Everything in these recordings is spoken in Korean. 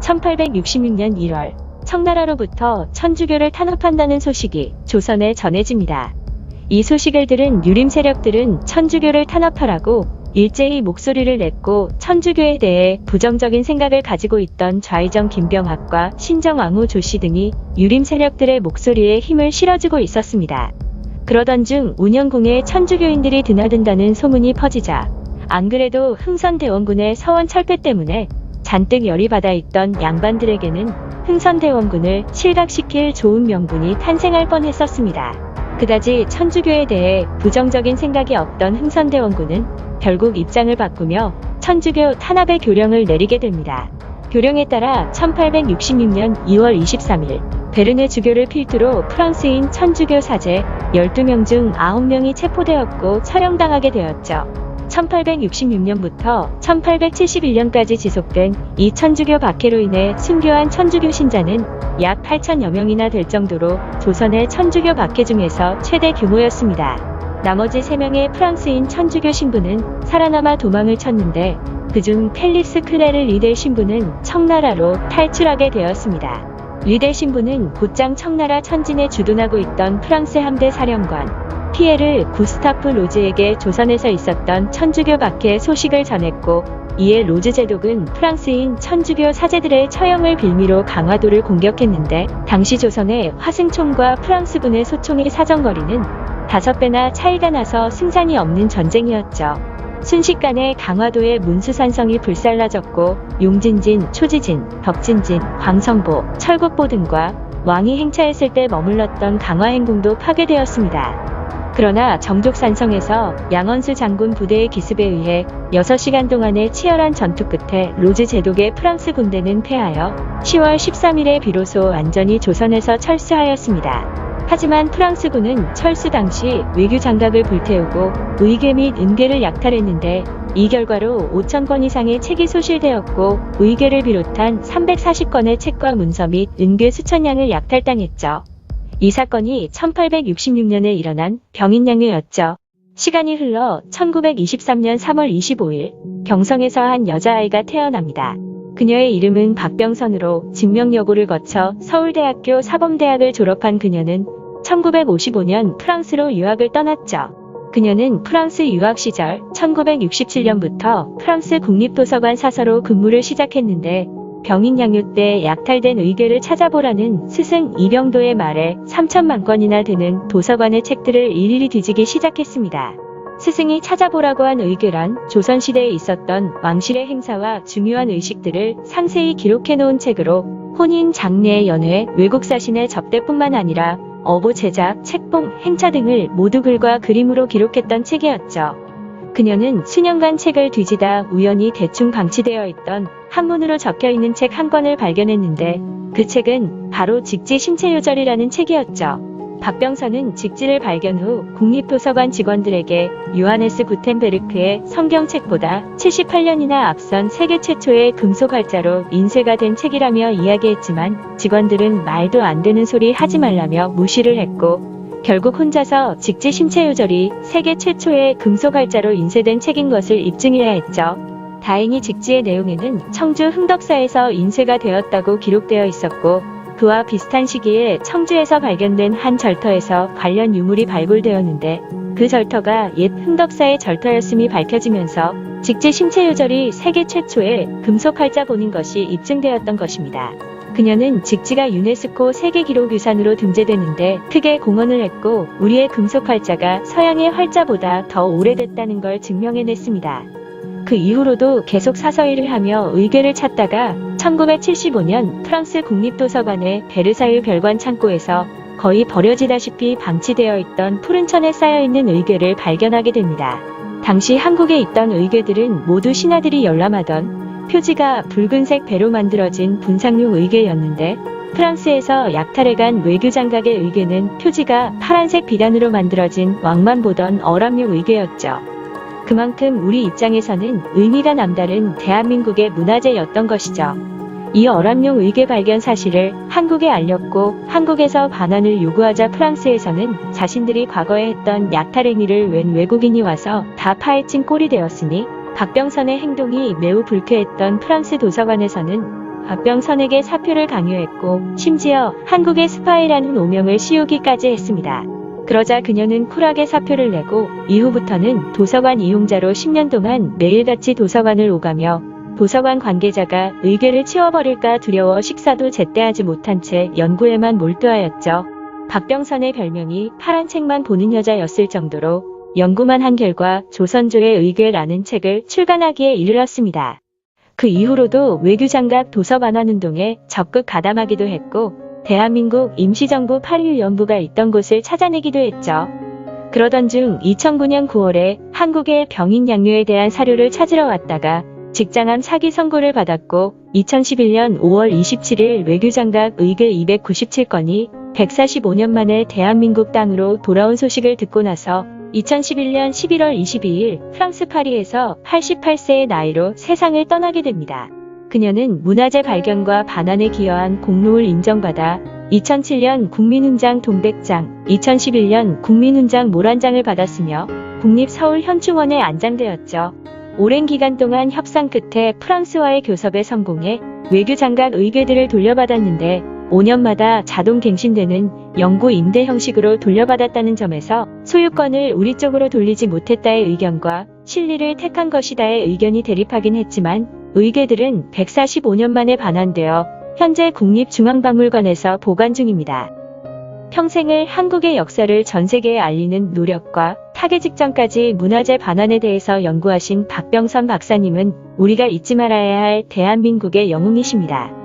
1866년 1월 청나라로부터 천주교를 탄압한다는 소식이 조선에 전해집니다. 이 소식을 들은 유림 세력들은 천주교를 탄압하라고 일제히 목소리를 냈고, 천주교에 대해 부정적인 생각을 가지고 있던 좌의정 김병학과 신정왕후 조씨 등이 유림 세력들의 목소리에 힘을 실어주고 있었습니다. 그러던 중 운영궁에 천주교인들이 드나든다는 소문이 퍼지자, 안 그래도 흥선대원군의 서원 철폐 때문에 잔뜩 열이 받아 있던 양반들에게는 흥선대원군을 실각시킬 좋은 명분이 탄생할 뻔했었습니다. 그다지 천주교에 대해 부정적인 생각이 없던 흥선대원군은 결국 입장을 바꾸며 천주교 탄압의 교령을 내리게 됩니다. 교령에 따라 1866년 2월 23일 베르네 주교를 필두로 프랑스인 천주교 사제 12명 중 9명이 체포되었고 처형당하게 되었죠. 1866년부터 1871년까지 지속된 이 천주교 박해로 인해 순교한 천주교 신자는 약 8천여 명이나 될 정도로 조선의 천주교 박해 중에서 최대 규모였습니다. 나머지 3명의 프랑스인 천주교 신부는 살아남아 도망을 쳤는데, 그중 펠릭스 클레르 리델 신부는 청나라로 탈출하게 되었습니다. 리델 신부는 곧장 청나라 천진에 주둔하고 있던 프랑스 함대 사령관 피에르 구스타프 로즈에게 조선에서 있었던 천주교 박해 소식을 전했고, 이에 로즈 제독은 프랑스인 천주교 사제들의 처형을 빌미로 강화도를 공격했는데, 당시 조선의 화승총과 프랑스군의 소총의 사정거리는 5배나 차이가 나서 승산이 없는 전쟁이었죠. 순식간에 강화도의 문수산성이 불살라졌고, 용진진, 초지진, 덕진진, 광성보, 철국보 등과 왕이 행차했을 때 머물렀던 강화행궁도 파괴되었습니다. 그러나 정족산성에서 양언수 장군 부대의 기습에 의해 6시간 동안의 치열한 전투 끝에 로즈 제독의 프랑스 군대는 패하여 10월 13일에 비로소 안전히 조선에서 철수하였습니다. 하지만 프랑스군은 철수 당시 외교 장갑을 불태우고 의궤 및 은궤를 약탈했는데, 이 결과로 5,000권 이상의 책이 소실되었고, 의궤를 비롯한 340건의 책과 문서 및 은궤 수천 량을 약탈당했죠. 이 사건이 1866년에 일어난 병인양요였죠. 시간이 흘러 1923년 3월 25일 경성에서 한 여자아이가 태어납니다. 그녀의 이름은 박병선으로 증명여고를 거쳐 서울대학교 사범대학을 졸업한 그녀는 1955년 프랑스로 유학을 떠났죠. 그녀는 프랑스 유학 시절 1967년부터 프랑스 국립도서관 사서로 근무를 시작했는데, 병인양요 때 약탈된 의궤를 찾아보라는 스승 이병도의 말에 3천만 권이나 되는 도서관의 책들을 일일이 뒤지기 시작했습니다. 스승이 찾아보라고 한 의궤란 조선시대에 있었던 왕실의 행사와 중요한 의식들을 상세히 기록해놓은 책으로, 혼인, 장례, 연회, 외국 사신의 접대뿐만 아니라 어보 제작, 책봉, 행차 등을 모두 글과 그림으로 기록했던 책이었죠. 그녀는 수년간 책을 뒤지다 우연히 대충 방치되어 있던 한문으로 적혀있는 책 한 권을 발견했는데, 그 책은 바로 직지 심체요절이라는 책이었죠. 박병선은 직지를 발견 후 국립도서관 직원들에게 요하네스 구텐베르크의 성경책보다 78년이나 앞선 세계 최초의 금속 활자로 인쇄가 된 책이라며 이야기했지만, 직원들은 말도 안 되는 소리 하지 말라며 무시를 했고, 결국 혼자서 직지 심체요절이 세계 최초의 금속 활자로 인쇄된 책인 것을 입증해야 했죠. 다행히 직지의 내용에는 청주 흥덕사에서 인쇄가 되었다고 기록되어 있었고, 그와 비슷한 시기에 청주에서 발견된 한 절터에서 관련 유물이 발굴되었는데, 그 절터가 옛 흥덕사의 절터였음이 밝혀지면서 직지 심체요절이 세계 최초의 금속 활자본인 것이 입증되었던 것입니다. 그녀는 직지가 유네스코 세계기록유산으로 등재되는데 크게 공헌을 했고, 우리의 금속 활자가 서양의 활자보다 더 오래됐다는 걸 증명해냈습니다. 그 이후로도 계속 사서일을 하며 의궤를 찾다가 1975년 프랑스 국립도서관의 베르사유 별관 창고에서 거의 버려지다시피 방치되어 있던 푸른 천에 쌓여있는 의궤를 발견하게 됩니다. 당시 한국에 있던 의궤들은 모두 신하들이 열람하던 표지가 붉은색 배로 만들어진 분상용 의궤였는데, 프랑스에서 약탈해간 외교장각의 의궤는 표지가 파란색 비단으로 만들어진 왕만 보던 어람용 의궤였죠. 그만큼 우리 입장에서는 의미가 남다른 대한민국의 문화재였던 것이죠. 이 어람용 의궤 발견 사실을 한국에 알렸고, 한국에서 반환을 요구하자 프랑스에서는 자신들이 과거에 했던 약탈 행위를 웬 외국인이 와서 다 파헤친 꼴이 되었으니, 박병선의 행동이 매우 불쾌했던 프랑스 도서관에서는 박병선에게 사표를 강요했고 심지어 한국의 스파이라는 오명을 씌우기까지 했습니다. 그러자 그녀는 쿨하게 사표를 내고 이후부터는 도서관 이용자로 10년 동안 매일같이 도서관을 오가며 도서관 관계자가 의궤를 치워버릴까 두려워 식사도 제때 하지 못한 채 연구에만 몰두하였죠. 박병선의 별명이 파란 책만 보는 여자였을 정도로 연구만 한 결과 조선조의 의궤라는 책을 출간하기에 이르렀습니다. 그 이후로도 외교장각 도서관원운동에 적극 가담하기도 했고 대한민국 임시정부 파리위원부가 있던 곳을 찾아내기도 했죠. 그러던 중 2009년 9월에 한국의 병인 양료에 대한 사료를 찾으러 왔다가 직장암 사기 선고를 받았고 2011년 5월 27일 외교장각 의궤 297건이 145년 만에 대한민국 땅으로 돌아온 소식을 듣고 나서 2011년 11월 22일 프랑스 파리에서 88세의 나이로 세상을 떠나게 됩니다. 그녀는 문화재 발견과 반환에 기여한 공로를 인정받아 2007년 국민훈장 동백장, 2011년 국민훈장 모란장을 받았으며 국립서울현충원에 안장되었죠. 오랜 기간 동안 협상 끝에 프랑스와의 교섭에 성공해 외교장각 의궤들을 돌려받았는데 5년마다 자동 갱신되는 영구 임대 형식으로 돌려받았다는 점에서 소유권을 우리 쪽으로 돌리지 못했다의 의견과 실리를 택한 것이다의 의견이 대립하긴 했지만 의궤들은 145년 만에 반환되어 현재 국립중앙박물관에서 보관 중입니다. 평생을 한국의 역사를 전 세계에 알리는 노력과 타계 직전까지 문화재 반환에 대해서 연구하신 박병선 박사님은 우리가 잊지 말아야 할 대한민국의 영웅이십니다.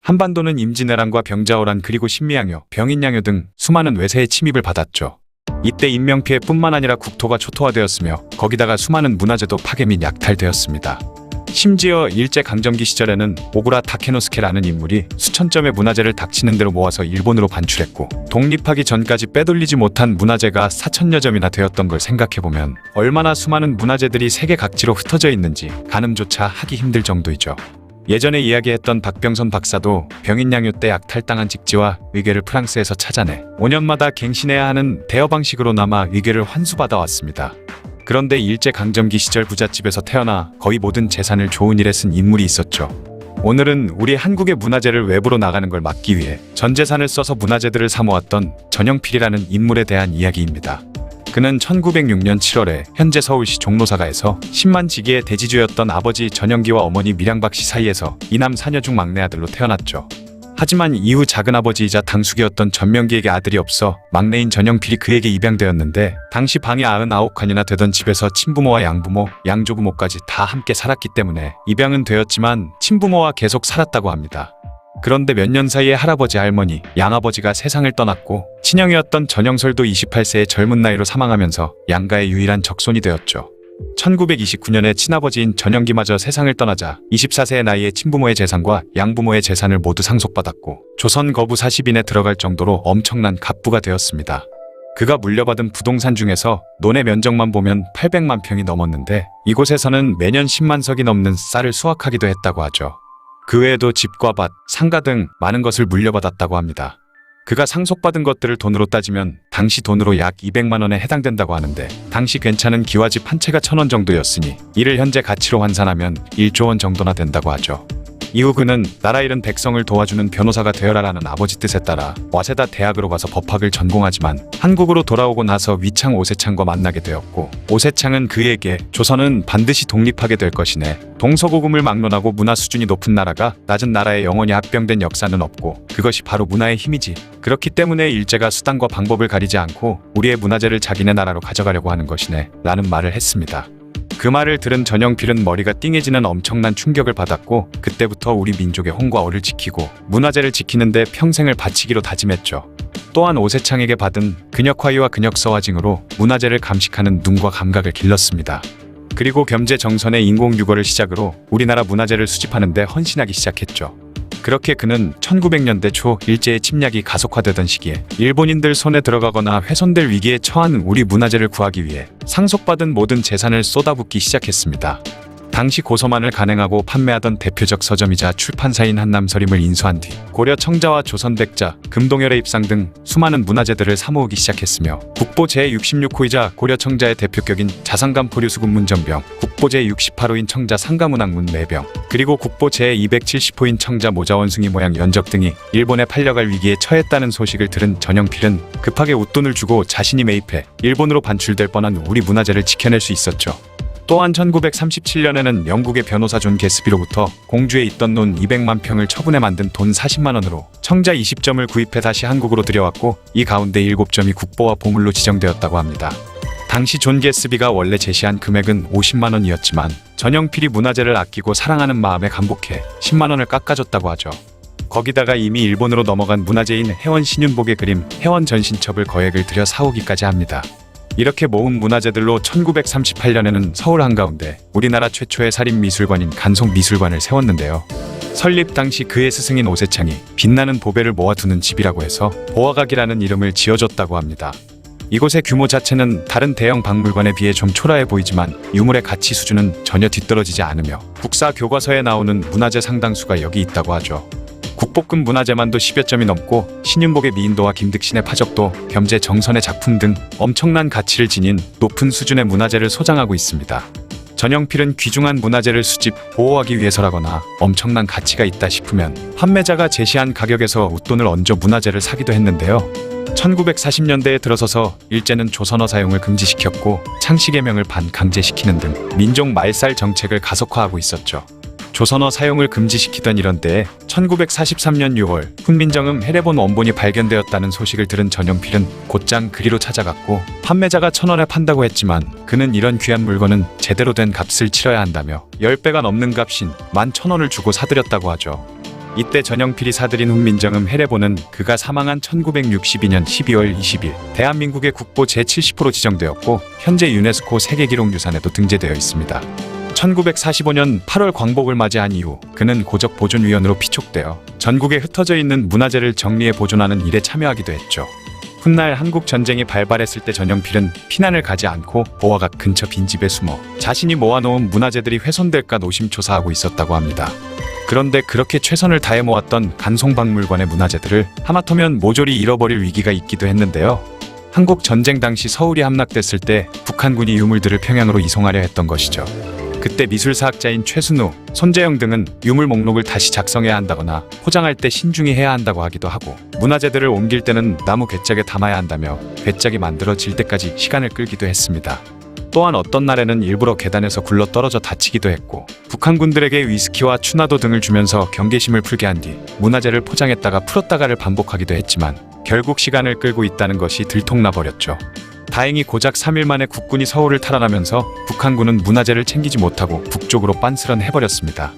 한반도는 임진왜란과 병자호란 그리고 신미양요, 병인양요 등 수많은 외세의 침입을 받았죠. 이때 인명피해뿐만 아니라 국토가 초토화되었으며 거기다가 수많은 문화재도 파괴 및 약탈되었습니다. 심지어 일제강점기 시절에는 오구라 타케노스케라는 인물이 수천 점의 문화재를 닥치는 대로 모아서 일본으로 반출했고 독립하기 전까지 빼돌리지 못한 문화재가 4천여 점이나 되었던 걸 생각해보면 얼마나 수많은 문화재들이 세계 각지로 흩어져 있는지 가늠조차 하기 힘들 정도이죠. 예전에 이야기했던 박병선 박사도 병인양요 때 약탈당한 직지와 의궤를 프랑스에서 찾아내 5년마다 갱신해야 하는 대여 방식으로나마 의궤를 환수받아 왔습니다. 그런데 일제강점기 시절 부잣집에서 태어나 거의 모든 재산을 좋은 일에 쓴 인물이 있었죠. 오늘은 우리 한국의 문화재를 외부로 나가는 걸 막기 위해 전 재산을 써서 문화재들을 사모았던 전영필이라는 인물에 대한 이야기입니다. 그는 1906년 7월에 현재 서울시 종로사가에서 10만 지기의 대지주였던 아버지 전영기와 어머니 밀양박씨 사이에서 이남 사녀 중 막내 아들로 태어났죠. 하지만 이후 작은아버지이자 당숙이었던 전명기에게 아들이 없어 막내인 전영필이 그에게 입양되었는데 당시 방이 99칸이나 되던 집에서 친부모와 양부모, 양조부모까지 다 함께 살았기 때문에 입양은 되었지만 친부모와 계속 살았다고 합니다. 그런데 몇 년 사이에 할아버지, 할머니, 양아버지가 세상을 떠났고 친형이었던 전영설도 28세의 젊은 나이로 사망하면서 양가의 유일한 적손이 되었죠. 1929년에 친아버지인 전영기마저 세상을 떠나자 24세의 나이에 친부모의 재산과 양부모의 재산을 모두 상속받았고 조선 거부 40인에 들어갈 정도로 엄청난 갑부가 되었습니다. 그가 물려받은 부동산 중에서 논의 면적만 보면 800만 평이 넘었는데 이곳에서는 매년 10만 석이 넘는 쌀을 수확하기도 했다고 하죠. 그 외에도 집과 밭, 상가 등 많은 것을 물려받았다고 합니다. 그가 상속받은 것들을 돈으로 따지면 당시 돈으로 약 200만 원에 해당된다고 하는데 당시 괜찮은 기와집 한 채가 1,000원 정도였으니 이를 현재 가치로 환산하면 1조 원 정도나 된다고 하죠. 이후 그는 나라 잃은 백성을 도와주는 변호사가 되어라라는 아버지 뜻에 따라 와세다 대학으로 가서 법학을 전공하지만 한국으로 돌아오고 나서 위창 오세창과 만나게 되었고 오세창은 그에게 조선은 반드시 독립하게 될 것이네. 동서고금을 막론하고 문화 수준이 높은 나라가 낮은 나라에 영원히 합병된 역사는 없고 그것이 바로 문화의 힘이지. 그렇기 때문에 일제가 수단과 방법을 가리지 않고 우리의 문화재를 자기네 나라로 가져가려고 하는 것이네 라는 말을 했습니다. 그 말을 들은 전영필은 머리가 띵해지는 엄청난 충격을 받았고 그때부터 우리 민족의 홍과 어를 지키고 문화재를 지키는 데 평생을 바치기로 다짐했죠. 또한 오세창에게 받은 근역화의와 근역서화징으로 문화재를 감식하는 눈과 감각을 길렀습니다. 그리고 겸재정선의 인공유거를 시작으로 우리나라 문화재를 수집하는 데 헌신하기 시작했죠. 그렇게 그는 1900년대 초 일제의 침략이 가속화되던 시기에 일본인들 손에 들어가거나 훼손될 위기에 처한 우리 문화재를 구하기 위해 상속받은 모든 재산을 쏟아붓기 시작했습니다. 당시 고서만을 간행하고 판매하던 대표적 서점이자 출판사인 한남서림을 인수한 뒤 고려 청자와 조선백자, 금동열의 입상 등 수많은 문화재들을 사모으기 시작했으며 국보 제66호이자 고려 청자의 대표격인 자상감 포류수군 문전병, 국보 제68호인 청자 상가문학문 매병, 그리고 국보 제270호인 청자 모자원숭이 모양 연적 등이 일본에 팔려갈 위기에 처했다는 소식을 들은 전영필은 급하게 웃돈을 주고 자신이 매입해 일본으로 반출될 뻔한 우리 문화재를 지켜낼 수 있었죠. 또한 1937년에는 영국의 변호사 존 게스비로부터 공주에 있던 논 200만 평을 처분해 만든 돈 40만 원으로 청자 20점을 구입해 다시 한국으로 들여왔고 이 가운데 7점이 국보와 보물로 지정되었다고 합니다. 당시 존 게스비가 원래 제시한 금액은 50만 원이었지만 전영필이 문화재를 아끼고 사랑하는 마음에 감복해 10만 원을 깎아줬다고 하죠. 거기다가 이미 일본으로 넘어간 문화재인 해원 신윤복의 그림 해원 전신첩을 거액을 들여 사오기까지 합니다. 이렇게 모은 문화재들로 1938년에는 서울 한가운데 우리나라 최초의 사립미술관인 간송미술관을 세웠는데요. 설립 당시 그의 스승인 오세창이 빛나는 보배를 모아두는 집이라고 해서 보화각이라는 이름을 지어줬다고 합니다. 이곳의 규모 자체는 다른 대형 박물관에 비해 좀 초라해 보이지만 유물의 가치 수준은 전혀 뒤떨어지지 않으며 국사 교과서에 나오는 문화재 상당수가 여기 있다고 하죠. 국보급 문화재만도 10여 점이 넘고 신윤복의 미인도와 김득신의 파적도, 겸재 정선의 작품 등 엄청난 가치를 지닌 높은 수준의 문화재를 소장하고 있습니다. 전영필은 귀중한 문화재를 수집, 보호하기 위해서라거나 엄청난 가치가 있다 싶으면 판매자가 제시한 가격에서 웃돈을 얹어 문화재를 사기도 했는데요. 1940년대에 들어서서 일제는 조선어 사용을 금지시켰고 창씨개명을 반강제시키는 등 민족 말살 정책을 가속화하고 있었죠. 조선어 사용을 금지시키던 이런 때에 1943년 6월 훈민정음 해례본 원본이 발견되었다는 소식을 들은 전영필은 곧장 그리로 찾아갔고 판매자가 1,000원에 판다고 했지만 그는 이런 귀한 물건은 제대로 된 값을 치러야 한다며 10배가 넘는 값인 11,000원을 주고 사들였다고 하죠. 이때 전영필이 사들인 훈민정음 해례본은 그가 사망한 1962년 12월 20일 대한민국의 국보 제70호로 지정되었고 현재 유네스코 세계기록유산에도 등재되어 있습니다. 1945년 8월 광복을 맞이한 이후 그는 고적보존위원으로 피촉되어 전국에 흩어져 있는 문화재를 정리해 보존하는 일에 참여하기도 했죠. 훗날 한국 전쟁이 발발했을 때 전영필은 피난을 가지 않고 보화각 근처 빈집에 숨어 자신이 모아놓은 문화재들이 훼손될까 노심초사하고 있었다고 합니다. 그런데 그렇게 최선을 다해 모았던 간송박물관의 문화재들을 하마터면 모조리 잃어버릴 위기가 있기도 했는데요. 한국 전쟁 당시 서울이 함락됐을 때 북한군이 유물들을 평양으로 이송하려 했던 것이죠. 그때 미술사학자인 최순우, 손재영 등은 유물 목록을 다시 작성해야 한다거나 포장할 때 신중히 해야 한다고 하기도 하고 문화재들을 옮길 때는 나무 괴짝에 담아야 한다며 괴짝이 만들어질 때까지 시간을 끌기도 했습니다. 또한 어떤 날에는 일부러 계단에서 굴러 떨어져 다치기도 했고 북한군들에게 위스키와 추나도 등을 주면서 경계심을 풀게 한 뒤 문화재를 포장했다가 풀었다가를 반복하기도 했지만 결국 시간을 끌고 있다는 것이 들통나버렸죠. 다행히 고작 3일 만에 국군이 서울을 탈환하면서 북한군은 문화재를 챙기지 못하고 북쪽으로 빤스런해버렸습니다.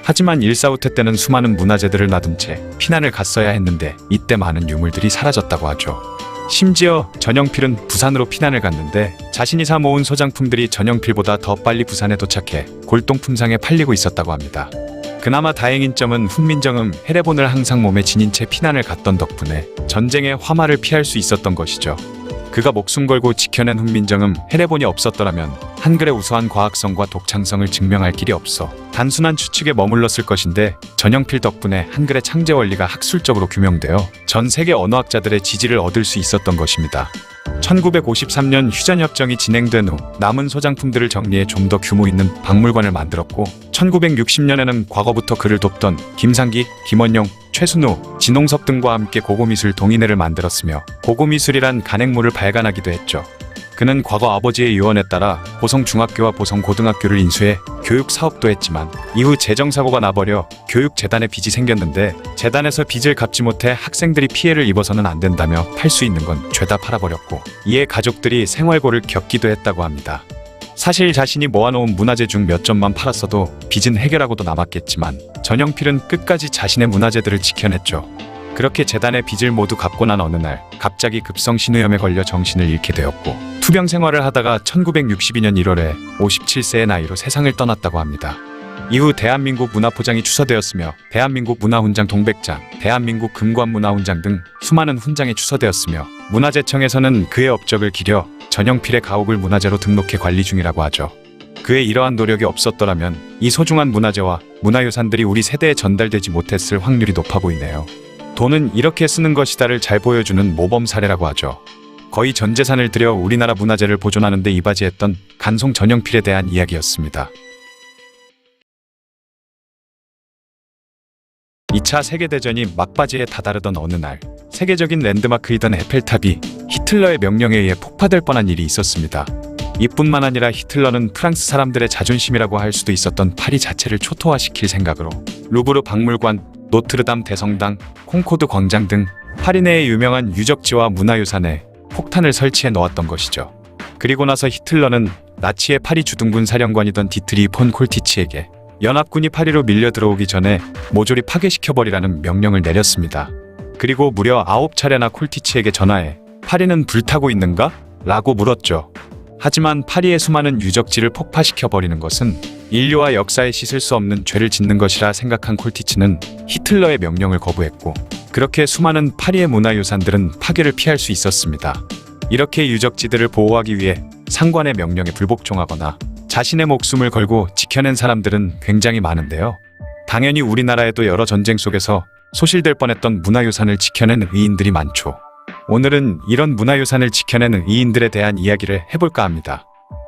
하지만 일사후퇴 때는 수많은 문화재들을 놔둔 채 피난을 갔어야 했는데 이때 많은 유물들이 사라졌다고 하죠. 심지어 전영필은 부산으로 피난을 갔는데 자신이 사 모은 소장품들이 전영필보다 더 빨리 부산에 도착해 골동품상에 팔리고 있었다고 합니다. 그나마 다행인 점은 훈민정음 해례본을 항상 몸에 지닌 채 피난을 갔던 덕분에 전쟁의 화마를 피할 수 있었던 것이죠. 그가 목숨 걸고 지켜낸 훈민정음 해례본이 없었더라면 한글의 우수한 과학성과 독창성을 증명할 길이 없어 단순한 추측에 머물렀을 것인데 전영필 덕분에 한글의 창제 원리가 학술적으로 규명되어 전 세계 언어학자들의 지지를 얻을 수 있었던 것입니다. 1953년 휴전협정이 진행된 후 남은 소장품들을 정리해 좀 더 규모 있는 박물관을 만들었고 1960년에는 과거부터 그를 돕던 김상기, 김원용, 최순우, 진홍섭 등과 함께 고고미술 동인회를 만들었으며 고고미술이란 간행물을 발간하기도 했죠. 그는 과거 아버지의 유언에 따라 보성중학교와 보성고등학교를 인수해 교육 사업도 했지만 이후 재정사고가 나버려 교육재단에 빚이 생겼는데 재단에서 빚을 갚지 못해 학생들이 피해를 입어서는 안 된다며 팔 수 있는 건 죄다 팔아버렸고 이에 가족들이 생활고를 겪기도 했다고 합니다. 사실 자신이 모아놓은 문화재 중 몇 점만 팔았어도 빚은 해결하고도 남았겠지만 전영필은 끝까지 자신의 문화재들을 지켜냈죠. 그렇게 재단의 빚을 모두 갚고 난 어느 날 갑자기 급성 신우염에 걸려 정신을 잃게 되었고 투병 생활을 하다가 1962년 1월에 57세의 나이로 세상을 떠났다고 합니다. 이후 대한민국 문화포장이 추서되었으며 대한민국 문화훈장 동백장, 대한민국 금관문화훈장 등 수많은 훈장이 추서되었으며 문화재청에서는 그의 업적을 기려 전영필의 가옥을 문화재로 등록해 관리 중이라고 하죠. 그의 이러한 노력이 없었더라면 이 소중한 문화재와 문화유산들이 우리 세대에 전달되지 못했을 확률이 높아 보이네요. 돈은 이렇게 쓰는 것이다를 잘 보여주는 모범 사례라고 하죠. 거의 전 재산을 들여 우리나라 문화재를 보존하는 데 이바지했던 간송 전영필에 대한 이야기였습니다. 2차 세계대전이 막바지에 다다르던 어느 날, 세계적인 랜드마크이던 에펠탑이 히틀러의 명령에 의해 폭파될 뻔한 일이 있었습니다. 이뿐만 아니라 히틀러는 프랑스 사람들의 자존심이라고 할 수도 있었던 파리 자체를 초토화시킬 생각으로 루브르 박물관, 노트르담 대성당, 콩코드 광장 등 파리 내의 유명한 유적지와 문화유산에 폭탄을 설치해 놓았던 것이죠. 그리고 나서 히틀러는 나치의 파리 주둔군 사령관이던 디트리 폰 콜티치에게 연합군이 파리로 밀려 들어오기 전에 모조리 파괴시켜버리라는 명령을 내렸습니다. 그리고 무려 9차례나 콜티치에게 전화해 파리는 불타고 있는가? 라고 물었죠. 하지만 파리의 수많은 유적지를 폭파시켜버리는 것은 인류와 역사에 씻을 수 없는 죄를 짓는 것이라 생각한 콜티치는 히틀러의 명령을 거부했고, 그렇게 수많은 파리의 문화유산들은 파괴를 피할 수 있었습니다. 이렇게 유적지들을 보호하기 위해 상관의 명령에 불복종하거나 자신의 목숨을 걸고 지켜낸 사람들은 굉장히 많은데요. 당연히 우리나라에도 여러 전쟁 속에서 소실될 뻔했던 문화유산을 지켜낸 의인들이 많죠. 오늘은 이런 문화유산을 지켜낸 의인들에 대한 이야기를 해볼까 합니다.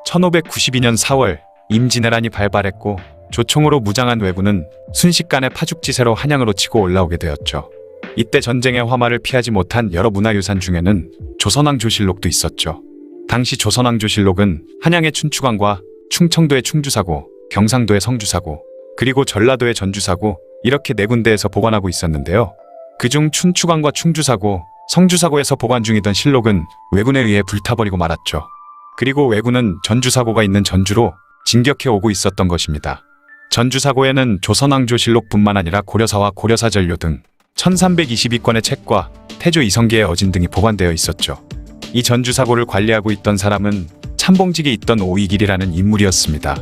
1592년 4월 임진왜란이 발발했고 조총으로 무장한 왜군은 순식간에 파죽지세로 한양으로 치고 올라오게 되었죠. 이때 전쟁의 화마를 피하지 못한 여러 문화유산 중에는 조선왕조실록도 있었죠. 당시 조선왕조실록은 한양의 춘추관과 충청도의 충주사고, 경상도의 성주사고, 그리고 전라도의 전주사고 이렇게 4군데에서 보관하고 있었는데요. 그중 춘추관과 충주사고, 성주사고에서 보관 중이던 실록은 왜군에 의해 불타버리고 말았죠. 그리고 왜군은 전주사고가 있는 전주로 진격해 오고 있었던 것입니다. 전주사고에는 조선왕조실록뿐만 아니라 고려사와 고려사전료 등 1322권의 책과 태조 이성계의 어진 등이 보관되어 있었죠. 이 전주사고를 관리하고 있던 사람은 참봉직에 있던 오이길이라는 인물이었습니다.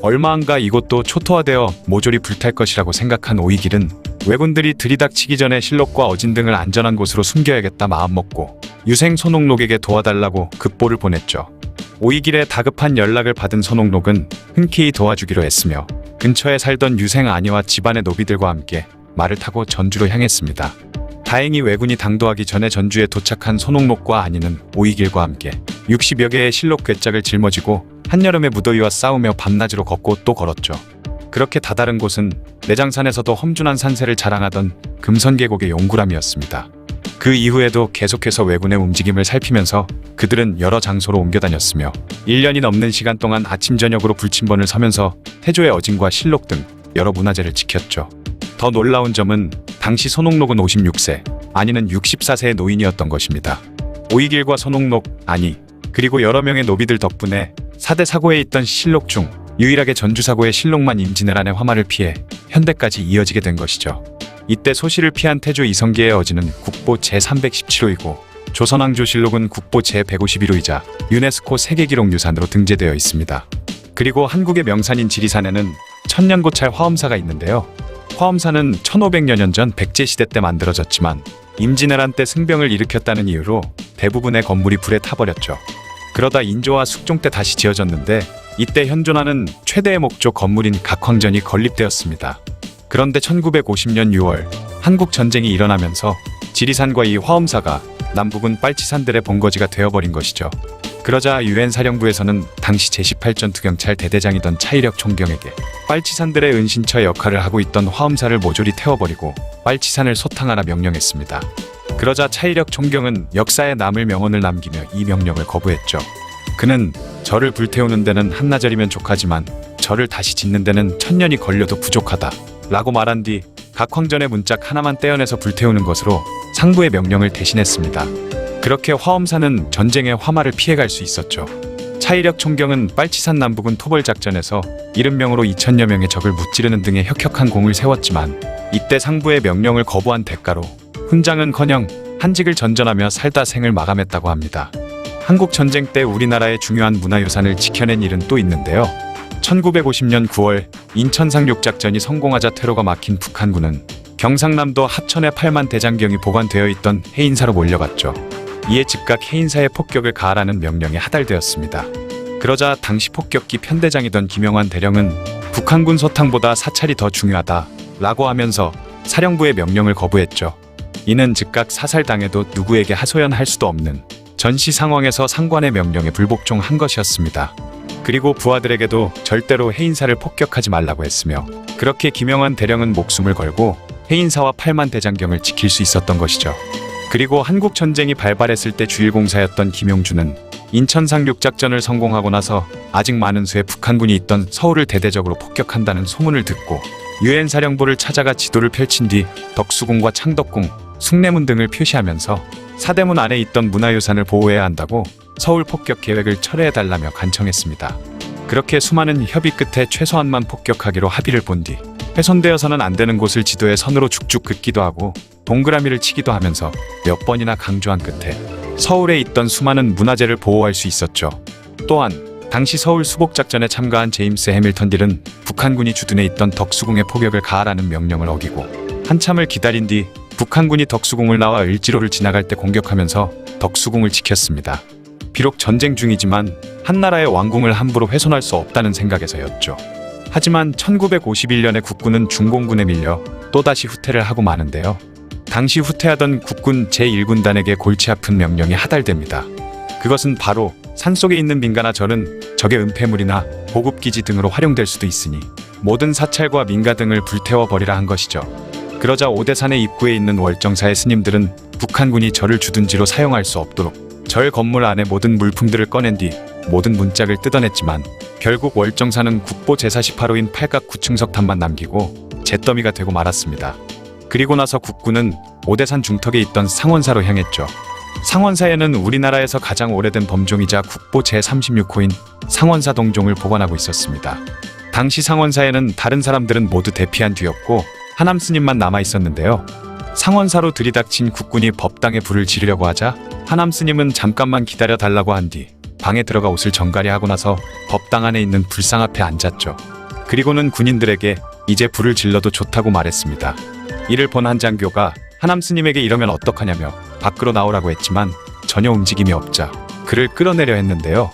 얼마 안가 이곳도 초토화되어 모조리 불탈 것이라고 생각한 오이길은 왜군들이 들이닥치기 전에 실록과 어진 등을 안전한 곳으로 숨겨야겠다 마음먹고 유생 손옥록에게 도와달라고 급보를 보냈죠. 오이길의 다급한 연락을 받은 손옥록은 흔쾌히 도와주기로 했으며 근처에 살던 유생 아녀와 집안의 노비들과 함께 말을 타고 전주로 향했습니다. 다행히 왜군이 당도하기 전에 전주에 도착한 손옥록과 아니는 오이길과 함께 60여 개의 실록 괴짝을 짊어지고 한여름의 무더위와 싸우며 밤낮으로 걷고 또 걸었죠. 그렇게 다다른 곳은 내장산에서도 험준한 산세를 자랑하던 금선계곡의 용구람이었습니다. 그 이후에도 계속해서 왜군의 움직임을 살피면서 그들은 여러 장소로 옮겨 다녔으며 1년이 넘는 시간 동안 아침 저녁으로 불침번을 서면서 태조의 어진과 실록 등 여러 문화재를 지켰죠. 더 놀라운 점은 당시 손옥록은 56세, 아니는 64세의 노인이었던 것입니다. 오이길과 손옥록, 아니, 그리고 여러 명의 노비들 덕분에 4대 사고에 있던 실록 중 유일하게 전주사고의 실록만 임진왜란의 화마를 피해 현대까지 이어지게 된 것이죠. 이때 소실을 피한 태조 이성계의 어진은 국보 제317호이고 조선왕조실록은 국보 제151호이자 유네스코 세계기록유산으로 등재되어 있습니다. 그리고 한국의 명산인 지리산에는 천년고찰 화엄사가 있는데요. 화엄사는 1500여 년 전 백제시대 때 만들어졌지만 임진왜란 때 승병을 일으켰다는 이유로 대부분의 건물이 불에 타버렸죠. 그러다 인조와 숙종 때 다시 지어졌는데 이때 현존하는 최대의 목조 건물인 각황전이 건립되었습니다. 그런데 1950년 6월 한국 전쟁이 일어나면서 지리산과 이 화엄사가 남부군 빨치산들의 본거지가 되어버린 것이죠. 그러자 유엔 사령부에서는 당시 제18전투 경찰 대대장이던 차이력 총경에게 빨치산들의 은신처 역할을 하고 있던 화엄사를 모조리 태워버리고 빨치산을 소탕하라 명령했습니다. 그러자 차이력 총경은 역사에 남을 명언을 남기며 이 명령을 거부했죠. 그는 절을 불태우는 데는 한나절이면 족하지만 절을 다시 짓는 데는 1000년이 걸려도 부족하다 라고 말한 뒤 각황전의 문짝 하나만 떼어내서 불태우는 것으로 상부의 명령을 대신했습니다. 그렇게 화엄사는 전쟁의 화마를 피해갈 수 있었죠. 차이력 총경은 빨치산 남부군 토벌작전에서 70명으로 2000여 명의 적을 무찌르는 등의 혁혁한 공을 세웠지만 이때 상부의 명령을 거부한 대가로 훈장은커녕 한직을 전전하며 살다 생을 마감했다고 합니다. 한국 전쟁 때 우리나라의 중요한 문화유산을 지켜낸 일은 또 있는데요. 1950년 9월 인천 상륙작전이 성공하자 퇴로가 막힌 북한군은 경상남도 합천의 8만 대장경이 보관되어 있던 해인사로 몰려갔죠. 이에 즉각 해인사의 폭격을 가하라는 명령이 하달되었습니다. 그러자 당시 폭격기 편대장이던 김영환 대령은 북한군 소탕보다 사찰이 더 중요하다 라고 하면서 사령부의 명령을 거부했죠. 이는 즉각 사살당해도 누구에게 하소연할 수도 없는 전시 상황에서 상관의 명령에 불복종한 것이었습니다. 그리고 부하들에게도 절대로 해인사를 폭격하지 말라고 했으며 그렇게 김영환 대령은 목숨을 걸고 해인사와 8만 대장경을 지킬 수 있었던 것이죠. 그리고 한국전쟁이 발발했을 때 주일공사였던 김용준은 인천 상륙작전을 성공하고 나서 아직 많은 수의 북한군이 있던 서울을 대대적으로 폭격한다는 소문을 듣고 유엔 사령부를 찾아가 지도를 펼친 뒤 덕수궁과 창덕궁, 숭례문 등을 표시하면서 사대문 안에 있던 문화유산을 보호해야 한다고 서울 폭격 계획을 철회해달라며 간청했습니다. 그렇게 수많은 협의 끝에 최소한만 폭격하기로 합의를 본 뒤 훼손되어서는 안 되는 곳을 지도에 선으로 쭉쭉 긋기도 하고 동그라미를 치기도 하면서 몇 번이나 강조한 끝에 서울에 있던 수많은 문화재를 보호할 수 있었죠. 또한 당시 서울 수복작전에 참가한 제임스 해밀턴 딜은 북한군이 주둔해 있던 덕수궁에 포격을 가하라는 명령을 어기고 한참을 기다린 뒤 북한군이 덕수궁을 나와 을지로를 지나갈 때 공격하면서 덕수궁을 지켰습니다. 비록 전쟁 중이지만 한나라의 왕궁을 함부로 훼손할 수 없다는 생각에서였죠. 하지만 1951년에 국군은 중공군에 밀려 또다시 후퇴를 하고 마는데요. 당시 후퇴하던 국군 제1군단에게 골치 아픈 명령이 하달됩니다. 그것은 바로 산속에 있는 민가나 절은 적의 은폐물이나 보급기지 등으로 활용될 수도 있으니 모든 사찰과 민가 등을 불태워버리라 한 것이죠. 그러자 오대산의 입구에 있는 월정사의 스님들은 북한군이 절을 주둔지로 사용할 수 없도록 절 건물 안에 모든 물품들을 꺼낸 뒤 모든 문짝을 뜯어냈지만 결국 월정사는 국보 제48호인 팔각 9층석탑만 남기고 잿더미가 되고 말았습니다. 그리고 나서 국군은 오대산 중턱에 있던 상원사로 향했죠. 상원사에는 우리나라에서 가장 오래된 범종이자 국보 제36호인 상원사 동종을 보관하고 있었습니다. 당시 상원사에는 다른 사람들은 모두 대피한 뒤였고 하남 스님만 남아 있었는데요. 상원사로 들이닥친 국군이 법당에 불을 지르려고 하자 하남 스님은 잠깐만 기다려 달라고 한 뒤 방에 들어가 옷을 정갈이 하고 나서 법당 안에 있는 불상 앞에 앉았죠. 그리고는 군인들에게 이제 불을 질러도 좋다고 말했습니다. 이를 본 한 장교가 하남 스님에게 이러면 어떡하냐며 밖으로 나오라고 했지만 전혀 움직임이 없자 그를 끌어내려 했는데요.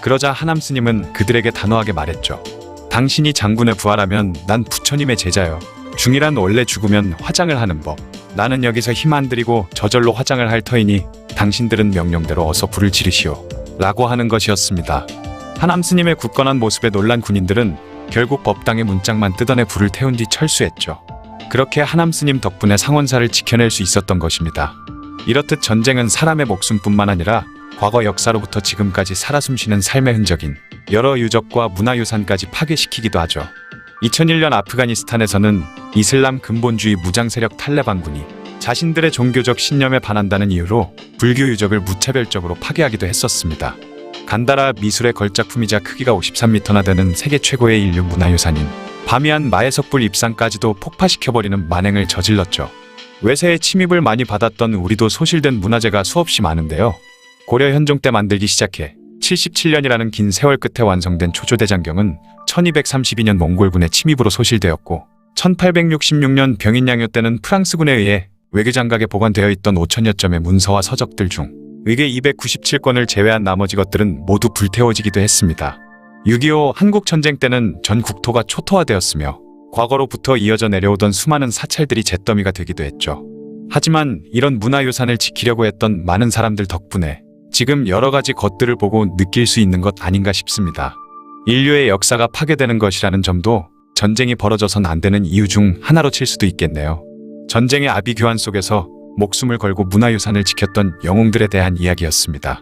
그러자 하남 스님은 그들에게 단호하게 말했죠. 당신이 장군의 부하라면 난 부처님의 제자요. 중이란 원래 죽으면 화장을 하는 법. 나는 여기서 힘 안 들이고 저절로 화장을 할 터이니 당신들은 명령대로 어서 불을 지르시오. 라고 하는 것이었습니다. 하남 스님의 굳건한 모습에 놀란 군인들은 결국 법당의 문짝만 뜯어내 불을 태운 뒤 철수했죠. 그렇게 하남 스님 덕분에 상원사를 지켜낼 수 있었던 것입니다. 이렇듯 전쟁은 사람의 목숨뿐만 아니라 과거 역사로부터 지금까지 살아 숨쉬는 삶의 흔적인 여러 유적과 문화유산까지 파괴시키기도 하죠. 2001년 아프가니스탄에서는 이슬람 근본주의 무장세력 탈레반군이 자신들의 종교적 신념에 반한다는 이유로 불교 유적을 무차별적으로 파괴하기도 했었습니다. 간다라 미술의 걸작품이자 크기가 53m나 되는 세계 최고의 인류 문화유산인 바미안 마에석불 입상까지도 폭파시켜버리는 만행을 저질렀죠. 외세의 침입을 많이 받았던 우리도 소실된 문화재가 수없이 많은데요. 고려 현종 때 만들기 시작해 77년이라는 긴 세월 끝에 완성된 초조대장경은 1232년 몽골군의 침입으로 소실되었고 1866년 병인양요 때는 프랑스군에 의해 외교장각에 보관되어 있던 5천여 점의 문서와 서적들 중 의궤 297권을 제외한 나머지 것들은 모두 불태워지기도 했습니다. 6.25 한국전쟁 때는 전 국토가 초토화되었으며 과거로부터 이어져 내려오던 수많은 사찰들이 잿더미가 되기도 했죠. 하지만 이런 문화유산을 지키려고 했던 많은 사람들 덕분에 지금 여러 가지 것들을 보고 느낄 수 있는 것 아닌가 싶습니다. 인류의 역사가 파괴되는 것이라는 점도 전쟁이 벌어져선 안 되는 이유 중 하나로 칠 수도 있겠네요. 전쟁의 아비규환 속에서 목숨을 걸고 문화유산을 지켰던 영웅들에 대한 이야기였습니다.